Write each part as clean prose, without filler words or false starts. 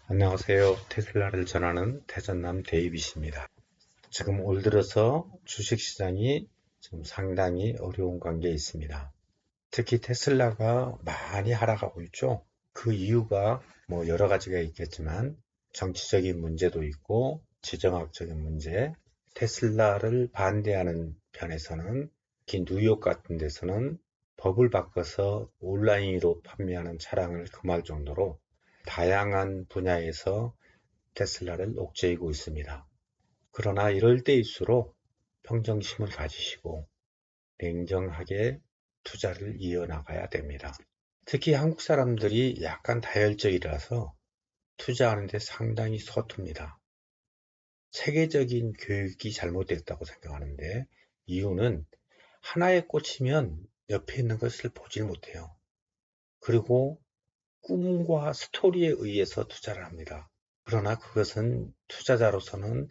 안녕하세요. 테슬라를 전하는 태전남 데이빗입니다. 지금 올 들어서 주식시장이 지금 상당히 어려운 관계에 있습니다. 특히 테슬라가 많이 하락하고 있죠. 그 이유가 뭐 여러 가지가 있겠지만 정치적인 문제도 있고 지정학적인 문제, 테슬라를 반대하는 편에서는 특히 뉴욕 같은 데서는 법을 바꿔서 온라인으로 판매하는 차량을 금할 정도로 다양한 분야에서 테슬라를 옥죄이고 있습니다. 그러나 이럴 때일수록 평정심을 가지시고 냉정하게 투자를 이어나가야 됩니다. 특히 한국 사람들이 약간 다혈적이라서 투자하는데 상당히 서툽니다. 체계적인 교육이 잘못됐다고 생각하는데 이유는 하나에 꽂히면 옆에 있는 것을 보질 못해요. 그리고 꿈과 스토리에 의해서 투자를 합니다. 그러나 그것은 투자자로서는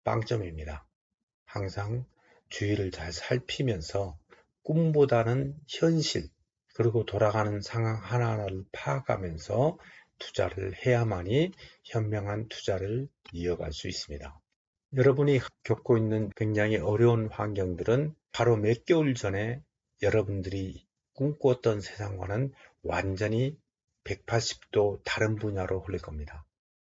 빵점입니다. 항상 주위를 잘 살피면서 꿈보다는 현실, 그리고 돌아가는 상황 하나하나를 파악하면서 투자를 해야만이 현명한 투자를 이어갈 수 있습니다. 여러분이 겪고 있는 굉장히 어려운 환경들은 바로 몇 개월 전에 여러분들이 꿈꾸었던 세상과는 완전히 180도 다른 분야로 흘릴 겁니다.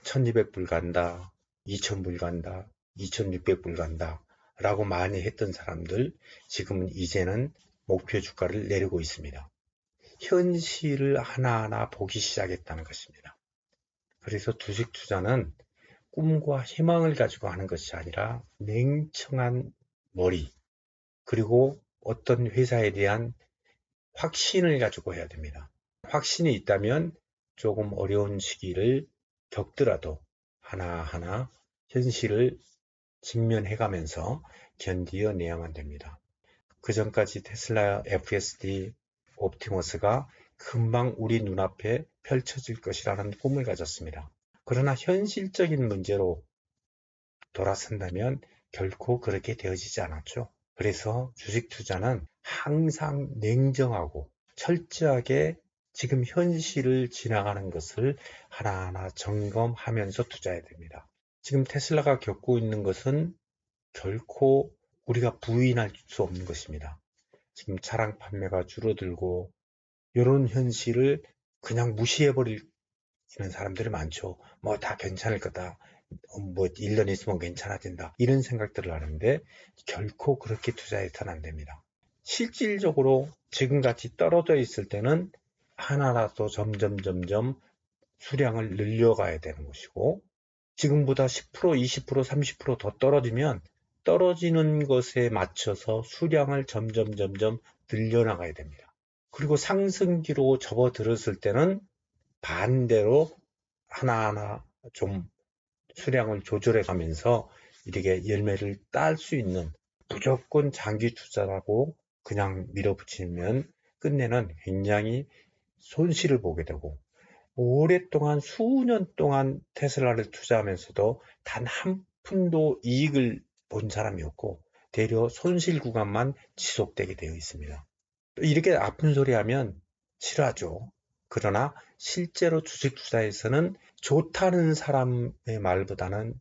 1200불 간다, 2000불 간다, 2600불 간다 라고 많이 했던 사람들 지금은 이제는 목표 주가를 내리고 있습니다. 현실을 하나하나 보기 시작했다는 것입니다. 그래서 주식 투자는 꿈과 희망을 가지고 하는 것이 아니라 냉정한 머리, 그리고 어떤 회사에 대한 확신을 가지고 해야 됩니다. 확신이 있다면 조금 어려운 시기를 겪더라도 하나하나 현실을 직면해가면서 견디어내야만 됩니다. 그 전까지 테슬라 FSD 옵티머스가 금방 우리 눈앞에 펼쳐질 것이라는 꿈을 가졌습니다. 그러나 현실적인 문제로 돌아선다면 결코 그렇게 되어지지 않았죠. 그래서 주식 투자는 항상 냉정하고 철저하게 지금 현실을 지나가는 것을 하나하나 점검하면서 투자해야 됩니다. 지금 테슬라가 겪고 있는 것은 결코 우리가 부인할 수 없는 것입니다. 지금 차량 판매가 줄어들고 이런 현실을 그냥 무시해버리는 사람들이 많죠. 뭐 다 괜찮을 거다. 뭐 1년 있으면 괜찮아진다. 이런 생각들을 하는데 결코 그렇게 투자해서는 안 됩니다. 실질적으로 지금같이 떨어져 있을 때는 하나라도 점점 수량을 늘려가야 되는 것이고 지금보다 10%, 20%, 30%더 떨어지면 떨어지는 것에 맞춰서 수량을 점점 늘려나가야 됩니다. 그리고 상승기로 접어들었을 때는 반대로 하나하나 좀 수량을 조절해 가면서 이렇게 열매를 딸 수 있는 무조건 장기 투자라고 그냥 밀어붙이면 끝내는 굉장히 손실을 보게 되고 오랫동안 수년 동안 테슬라를 투자하면서도 단 한 푼도 이익을 본 사람이 없고 대려 손실 구간만 지속되게 되어 있습니다. 이렇게 아픈 소리 하면 싫어하죠. 그러나 실제로 주식 투자에서는 좋다는 사람의 말보다는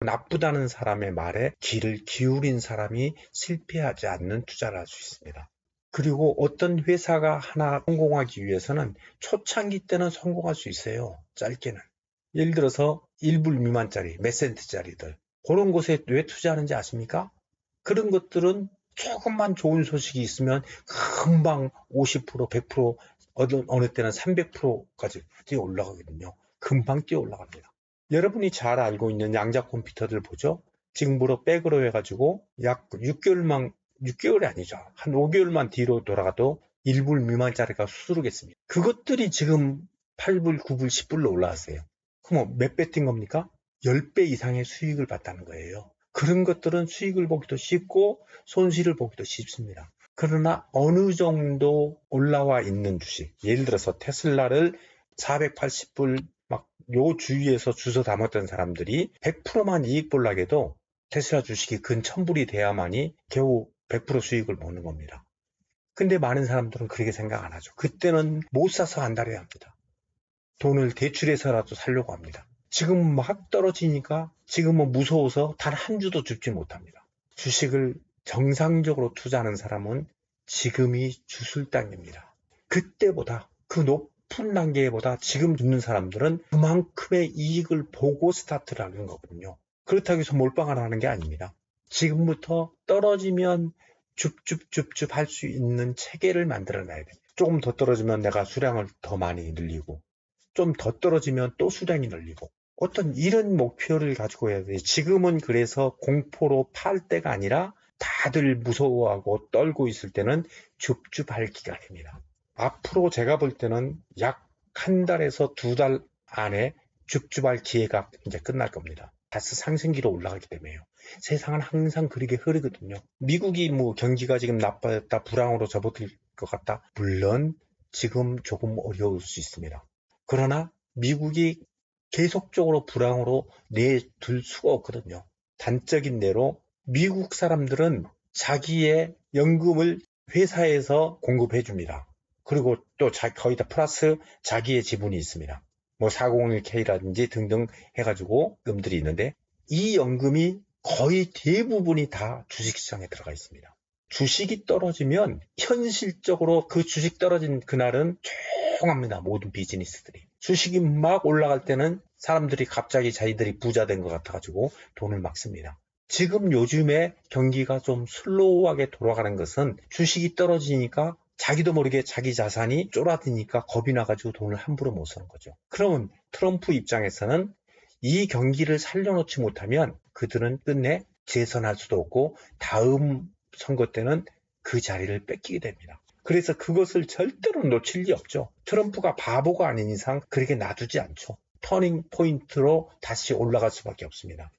나쁘다는 사람의 말에 귀를 기울인 사람이 실패하지 않는 투자를 할 수 있습니다. 그리고 어떤 회사가 하나 성공하기 위해서는 초창기 때는 성공할 수 있어요. 짧게는. 예를 들어서 1불 미만짜리, 몇 센트짜리들. 그런 곳에 왜 투자하는지 아십니까? 그런 것들은 조금만 좋은 소식이 있으면 금방 50%, 100%, 어느 때는 300%까지 뛰어 올라가거든요. 금방 뛰어 올라갑니다. 여러분이 잘 알고 있는 양자 컴퓨터들 보죠? 지금부터 백으로 해가지고 약 6개월이 아니죠. 한 5개월만 뒤로 돌아가도 1불 미만짜리가 수두룩했습니다. 그것들이 지금 8불, 9불, 10불로 올라왔어요. 그럼 몇 배 뛴 겁니까? 10배 이상의 수익을 봤다는 거예요. 그런 것들은 수익을 보기도 쉽고 손실을 보기도 쉽습니다. 그러나 어느 정도 올라와 있는 주식, 예를 들어서 테슬라를 480불 막 요 주위에서 주워 담았던 사람들이 100%만 이익 보려고 해도 테슬라 주식이 근 1000불이 돼야만이 겨우 100% 수익을 보는 겁니다. 근데 많은 사람들은 그렇게 생각 안 하죠. 그때는 못 사서 안달해야 합니다. 돈을 대출해서라도 살려고 합니다. 지금 막 떨어지니까 지금은 무서워서 단 한 주도 줍지 못합니다. 주식을 정상적으로 투자하는 사람은 지금이 주술당입니다. 그때보다 그 높은 단계보다 지금 줍는 사람들은 그만큼의 이익을 보고 스타트를 하는 거거든요. 그렇다고 해서 몰빵을 하는 게 아닙니다. 지금부터 떨어지면 줍줍줍줍 할 수 있는 체계를 만들어놔야 돼요. 조금 더 떨어지면 내가 수량을 더 많이 늘리고 좀 더 떨어지면 또 수량이 늘리고 어떤 이런 목표를 가지고 해야 돼요. 지금은 그래서 공포로 팔 때가 아니라 다들 무서워하고 떨고 있을 때는 줍줍할 기간입니다. 앞으로 제가 볼 때는 약 한 달에서 2달 안에 줍줍할 기회가 이제 끝날 겁니다. 다시 상승기로 올라가기 때문에요. 세상은 항상 그렇게 흐르거든요. 미국이 뭐 경기가 지금 나빠졌다, 불황으로 접어들 것 같다. 물론 지금 조금 어려울 수 있습니다. 그러나 미국이 계속적으로 불황으로 내둘 수가 없거든요. 단적인 예로 미국 사람들은 자기의 연금을 회사에서 공급해 줍니다. 그리고 또 거의 다 플러스 자기의 지분이 있습니다. 뭐 401k라든지 등등 해가지고 연금들이 있는데 이 연금이 거의 대부분이 다 주식시장에 들어가 있습니다. 주식이 떨어지면 현실적으로 그 주식 떨어진 그날은 조용합니다. 모든 비즈니스들이. 주식이 막 올라갈 때는 사람들이 갑자기 자기들이 부자 된 것 같아가지고 돈을 막 씁니다. 지금 요즘에 경기가 좀 슬로우하게 돌아가는 것은 주식이 떨어지니까 자기도 모르게 자기 자산이 쫄아드니까 겁이 나가지고 돈을 함부로 못 쓰는 거죠. 그러면 트럼프 입장에서는 이 경기를 살려놓지 못하면 그들은 끝내 재선할 수도 없고 다음 선거 때는 그 자리를 뺏기게 됩니다. 그래서 그것을 절대로 놓칠 리 없죠. 트럼프가 바보가 아닌 이상 그렇게 놔두지 않죠. 터닝 포인트로 다시 올라갈 수밖에 없습니다.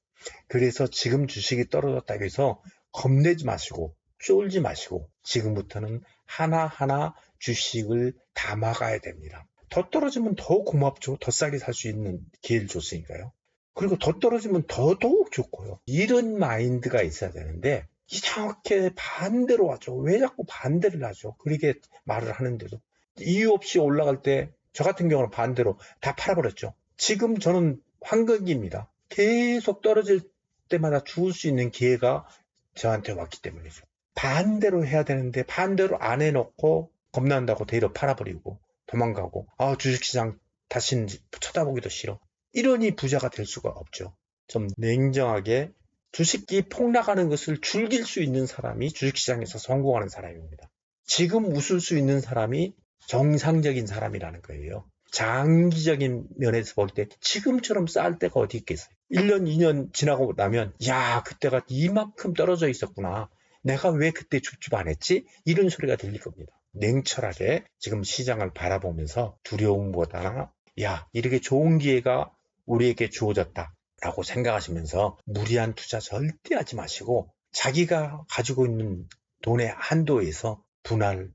그래서 지금 주식이 떨어졌다고 해서 겁내지 마시고 쫄지 마시고 지금부터는 하나하나 주식을 담아가야 됩니다. 더 떨어지면 더 고맙죠. 더 싸게 살 수 있는 기회를 줬으니까요. 그리고 더 떨어지면 더더욱 좋고요. 이런 마인드가 있어야 되는데 이상하게 반대로 하죠. 왜 자꾸 반대를 하죠? 그렇게 말을 하는데도 이유 없이 올라갈 때 저 같은 경우는 반대로 다 팔아버렸죠. 지금 저는 환극기입니다. 계속 떨어질 때마다 죽을 수 있는 기회가 저한테 왔기 때문이죠. 반대로 해야 되는데 반대로 안 해놓고 겁난다고 대로 팔아버리고 도망가고 주식시장 다시는 쳐다보기도 싫어. 이러니 부자가 될 수가 없죠. 좀 냉정하게 주식이 폭락하는 것을 즐길 수 있는 사람이 주식시장에서 성공하는 사람입니다. 지금 웃을 수 있는 사람이 정상적인 사람이라는 거예요. 장기적인 면에서 볼 때 지금처럼 쌀 때가 어디 있겠어요. 1년, 2년 지나고 나면 그때가 이만큼 떨어져 있었구나. 내가 왜 그때 줍줍 안 했지? 이런 소리가 들릴 겁니다. 냉철하게 지금 시장을 바라보면서 두려움보다는 이렇게 좋은 기회가 우리에게 주어졌다 라고 생각하시면서 무리한 투자 절대 하지 마시고 자기가 가지고 있는 돈의 한도에서 분할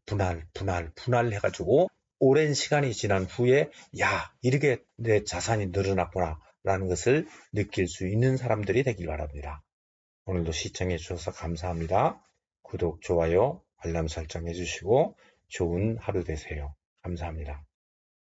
해가지고 오랜 시간이 지난 후에 이렇게 내 자산이 늘어났구나 라는 것을 느낄 수 있는 사람들이 되길 바랍니다. 오늘도 시청해 주셔서 감사합니다. 구독, 좋아요, 알람 설정 해주시고 좋은 하루 되세요. 감사합니다.